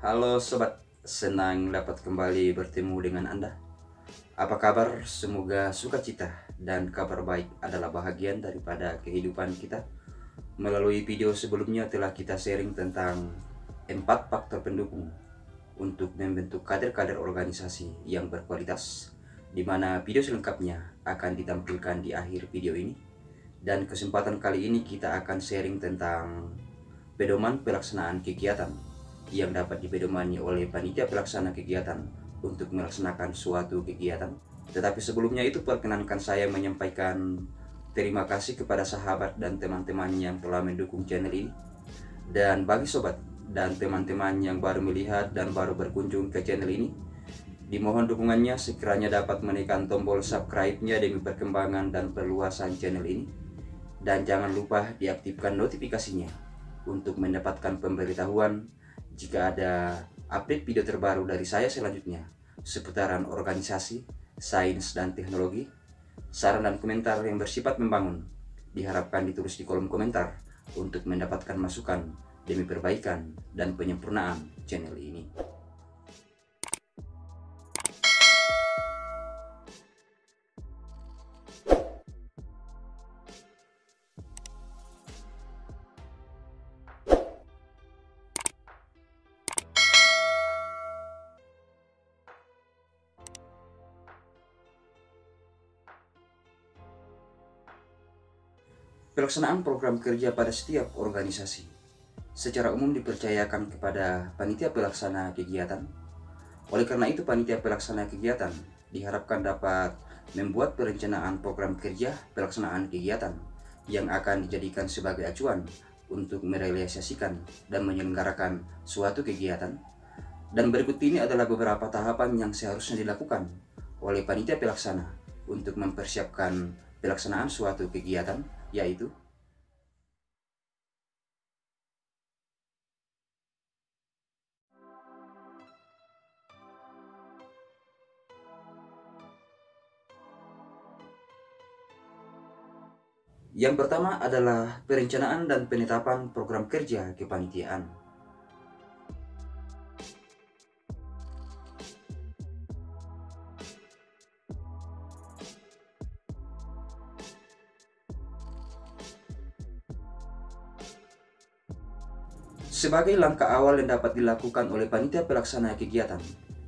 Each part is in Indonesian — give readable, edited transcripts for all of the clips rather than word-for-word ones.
Halo sobat, senang dapat kembali bertemu dengan Anda. Apa kabar? Semoga sukacita dan kabar baik adalah bahagian daripada kehidupan kita. Melalui video sebelumnya telah kita sharing tentang 4 faktor pendukung untuk membentuk kader-kader organisasi yang berkualitas, di mana video selengkapnya akan ditampilkan di akhir video ini. Dan kesempatan kali ini kita akan sharing tentang pedoman pelaksanaan kegiatan yang dapat dipedomani oleh panitia pelaksana kegiatan untuk melaksanakan suatu kegiatan. Tetapi sebelumnya itu perkenankan saya menyampaikan terima kasih kepada sahabat dan teman-teman yang telah mendukung channel ini. Dan bagi sobat dan teman-teman yang baru melihat dan baru berkunjung ke channel ini, dimohon dukungannya sekiranya dapat menekan tombol subscribe-nya demi perkembangan dan perluasan channel ini. Dan jangan lupa diaktifkan notifikasinya untuk mendapatkan pemberitahuan jika ada update video terbaru dari saya selanjutnya seputaran organisasi, sains dan teknologi. Saran dan komentar yang bersifat membangun diharapkan ditulis di kolom komentar untuk mendapatkan masukan demi perbaikan dan penyempurnaan channel ini. Pelaksanaan program kerja pada setiap organisasi secara umum dipercayakan kepada panitia pelaksana kegiatan. Oleh karena itu, panitia pelaksana kegiatan diharapkan dapat membuat perencanaan program kerja pelaksanaan kegiatan yang akan dijadikan sebagai acuan untuk merealisasikan dan menyelenggarakan suatu kegiatan. Dan berikut ini adalah beberapa tahapan yang seharusnya dilakukan oleh panitia pelaksana untuk mempersiapkan pelaksanaan suatu kegiatan, yaitu yang pertama adalah perencanaan dan penetapan program kerja kepanitiaan. Sebagai langkah awal yang dapat dilakukan oleh panitia pelaksana kegiatan,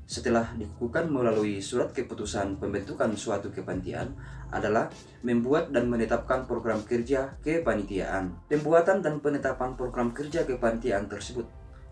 setelah dikukuhkan melalui surat keputusan pembentukan suatu kepanitiaan, adalah membuat dan menetapkan program kerja kepanitiaan. Pembuatan dan penetapan program kerja kepanitiaan tersebut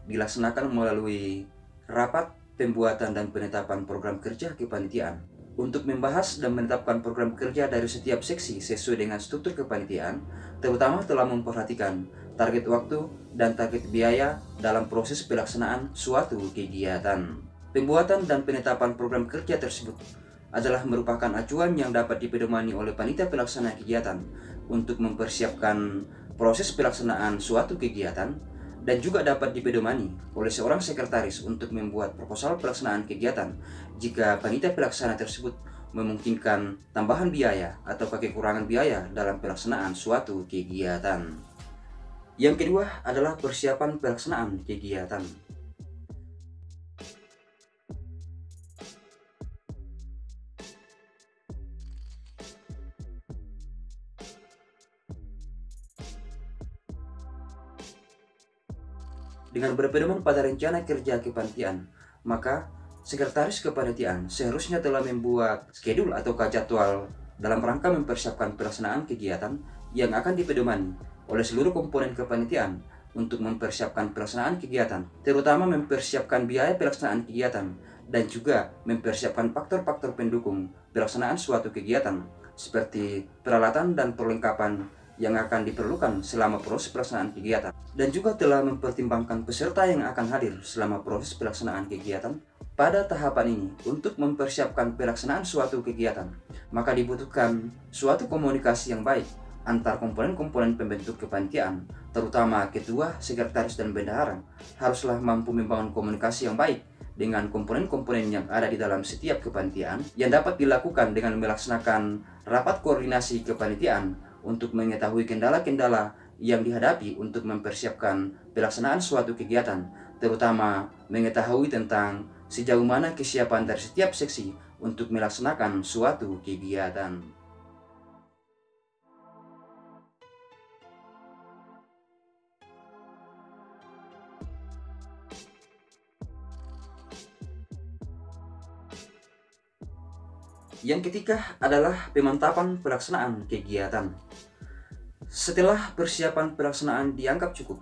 dilaksanakan melalui rapat pembuatan dan penetapan program kerja kepanitiaan untuk membahas dan menetapkan program kerja dari setiap seksi sesuai dengan struktur kepanitiaan, terutama telah memperhatikan target waktu dan target biaya dalam proses pelaksanaan suatu kegiatan. Pembuatan dan penetapan program kerja tersebut adalah merupakan acuan yang dapat dipedomani oleh panitia pelaksana kegiatan untuk mempersiapkan proses pelaksanaan suatu kegiatan, dan juga dapat dipedomani oleh seorang sekretaris untuk membuat proposal pelaksanaan kegiatan jika panitia pelaksana tersebut memungkinkan tambahan biaya atau kekurangan biaya dalam pelaksanaan suatu kegiatan. Yang kedua adalah persiapan pelaksanaan kegiatan. Dengan berpedoman pada rencana kerja kepanitiaan, maka sekretaris kepanitiaan seharusnya telah membuat skedul atau jadwal dalam rangka mempersiapkan pelaksanaan kegiatan yang akan dipedomani oleh seluruh komponen kepanitiaan untuk mempersiapkan pelaksanaan kegiatan, terutama mempersiapkan biaya pelaksanaan kegiatan dan juga mempersiapkan faktor-faktor pendukung pelaksanaan suatu kegiatan seperti peralatan dan perlengkapan yang akan diperlukan selama proses pelaksanaan kegiatan, dan juga telah mempertimbangkan peserta yang akan hadir selama proses pelaksanaan kegiatan. Pada tahapan ini, untuk mempersiapkan pelaksanaan suatu kegiatan, maka dibutuhkan suatu komunikasi yang baik antar komponen-komponen pembentuk kepanitiaan, terutama ketua, sekretaris, dan bendahara, haruslah mampu membangun komunikasi yang baik dengan komponen-komponen yang ada di dalam setiap kepanitiaan, yang dapat dilakukan dengan melaksanakan rapat koordinasi kepanitiaan untuk mengetahui kendala-kendala yang dihadapi untuk mempersiapkan pelaksanaan suatu kegiatan, terutama mengetahui tentang sejauh mana kesiapan dari setiap seksi untuk melaksanakan suatu kegiatan. Yang ketiga adalah pemantapan pelaksanaan kegiatan. Setelah persiapan pelaksanaan dianggap cukup,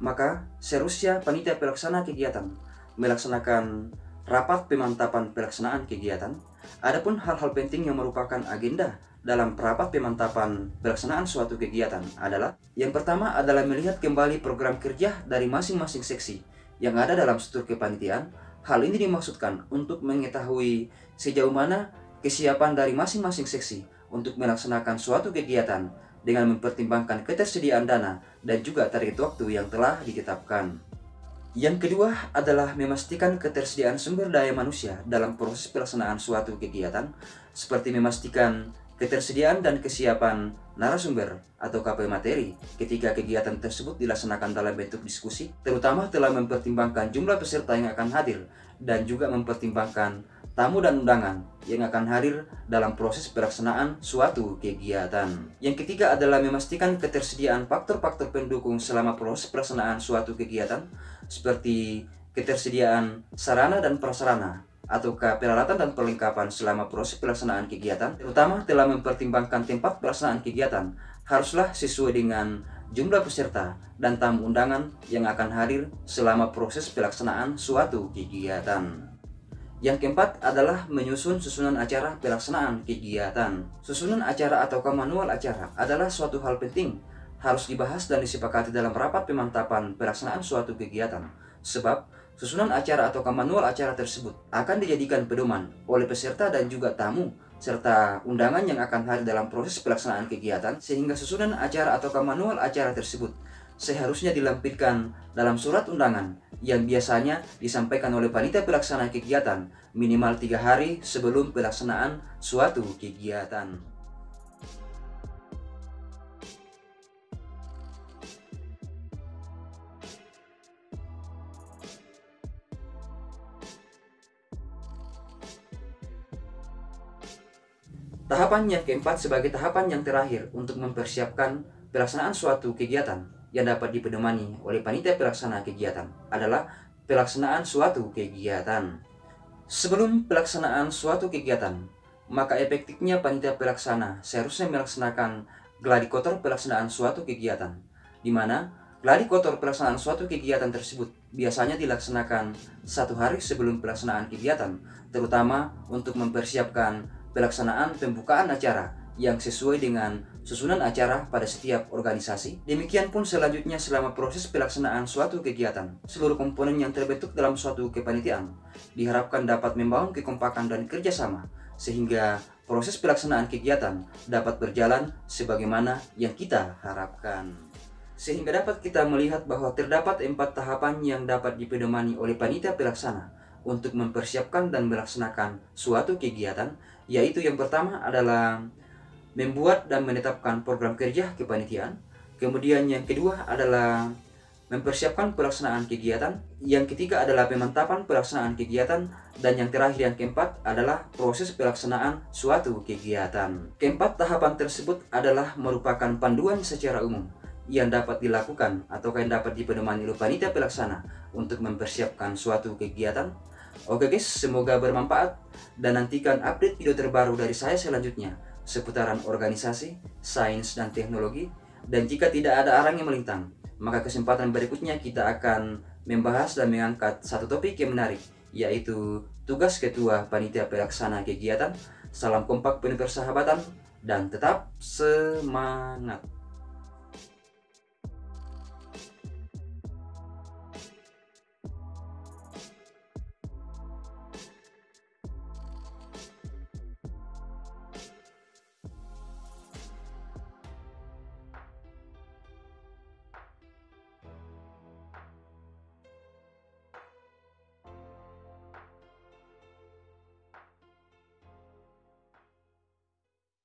maka seharusnya panitia pelaksana kegiatan melaksanakan rapat pemantapan pelaksanaan kegiatan. Adapun hal-hal penting yang merupakan agenda dalam rapat pemantapan pelaksanaan suatu kegiatan adalah yang pertama adalah melihat kembali program kerja dari masing-masing seksi yang ada dalam struktur kepanitiaan. Hal ini dimaksudkan untuk mengetahui sejauh mana kesiapan dari masing-masing seksi untuk melaksanakan suatu kegiatan dengan mempertimbangkan ketersediaan dana dan juga target waktu yang telah ditetapkan. Yang kedua adalah memastikan ketersediaan sumber daya manusia dalam proses pelaksanaan suatu kegiatan, seperti memastikan ketersediaan dan kesiapan narasumber atau KP materi ketika kegiatan tersebut dilaksanakan dalam bentuk diskusi, terutama telah mempertimbangkan jumlah peserta yang akan hadir dan juga mempertimbangkan tamu dan undangan yang akan hadir dalam proses pelaksanaan suatu kegiatan. Yang ketiga adalah memastikan ketersediaan faktor-faktor pendukung selama proses pelaksanaan suatu kegiatan, seperti ketersediaan sarana dan prasarana ataukah peralatan dan perlengkapan selama proses pelaksanaan kegiatan, terutama telah mempertimbangkan tempat pelaksanaan kegiatan haruslah sesuai dengan jumlah peserta dan tamu undangan yang akan hadir selama proses pelaksanaan suatu kegiatan. Yang keempat adalah menyusun susunan acara pelaksanaan kegiatan. Susunan acara atau manual acara adalah suatu hal penting, harus dibahas dan disepakati dalam rapat pemantapan pelaksanaan suatu kegiatan. Sebab susunan acara atau manual acara tersebut akan dijadikan pedoman oleh peserta dan juga tamu serta undangan yang akan hadir dalam proses pelaksanaan kegiatan, sehingga susunan acara atau manual acara tersebut seharusnya dilampirkan dalam surat undangan yang biasanya disampaikan oleh panitia pelaksana kegiatan minimal 3 hari sebelum pelaksanaan suatu kegiatan. Tahapan yang keempat sebagai tahapan yang terakhir untuk mempersiapkan pelaksanaan suatu kegiatan yang dapat dipedomani oleh panitia pelaksana kegiatan adalah pelaksanaan suatu kegiatan. Sebelum pelaksanaan suatu kegiatan, maka efektifnya panitia pelaksana seharusnya melaksanakan gladi kotor pelaksanaan suatu kegiatan, di mana gladi kotor pelaksanaan suatu kegiatan tersebut biasanya dilaksanakan 1 hari sebelum pelaksanaan kegiatan, terutama untuk mempersiapkan pelaksanaan pembukaan acara yang sesuai dengan susunan acara pada setiap organisasi. Demikian pun selanjutnya selama proses pelaksanaan suatu kegiatan, seluruh komponen yang terbentuk dalam suatu kepanitiaan diharapkan dapat membangun kekompakan dan kerjasama sehingga proses pelaksanaan kegiatan dapat berjalan sebagaimana yang kita harapkan. Sehingga dapat kita melihat bahwa terdapat 4 tahapan yang dapat dipedomani oleh panitia pelaksana untuk mempersiapkan dan melaksanakan suatu kegiatan, yaitu yang pertama adalah membuat dan menetapkan program kerja kepanitiaan. Kemudian yang kedua adalah mempersiapkan pelaksanaan kegiatan. Yang ketiga adalah pemantapan pelaksanaan kegiatan. Dan yang terakhir yang keempat adalah proses pelaksanaan suatu kegiatan. Keempat tahapan tersebut adalah merupakan panduan secara umum yang dapat dilakukan atau yang dapat dipedomani oleh panitia pelaksana untuk mempersiapkan suatu kegiatan. Oke guys, semoga bermanfaat dan nantikan update video terbaru dari saya selanjutnya seputaran organisasi, sains, dan teknologi. Dan jika tidak ada arang yang melintang, maka kesempatan berikutnya kita akan membahas dan mengangkat satu topik yang menarik, yaitu tugas ketua panitia pelaksana kegiatan. Salam kompak penuh persahabatan dan tetap semangat.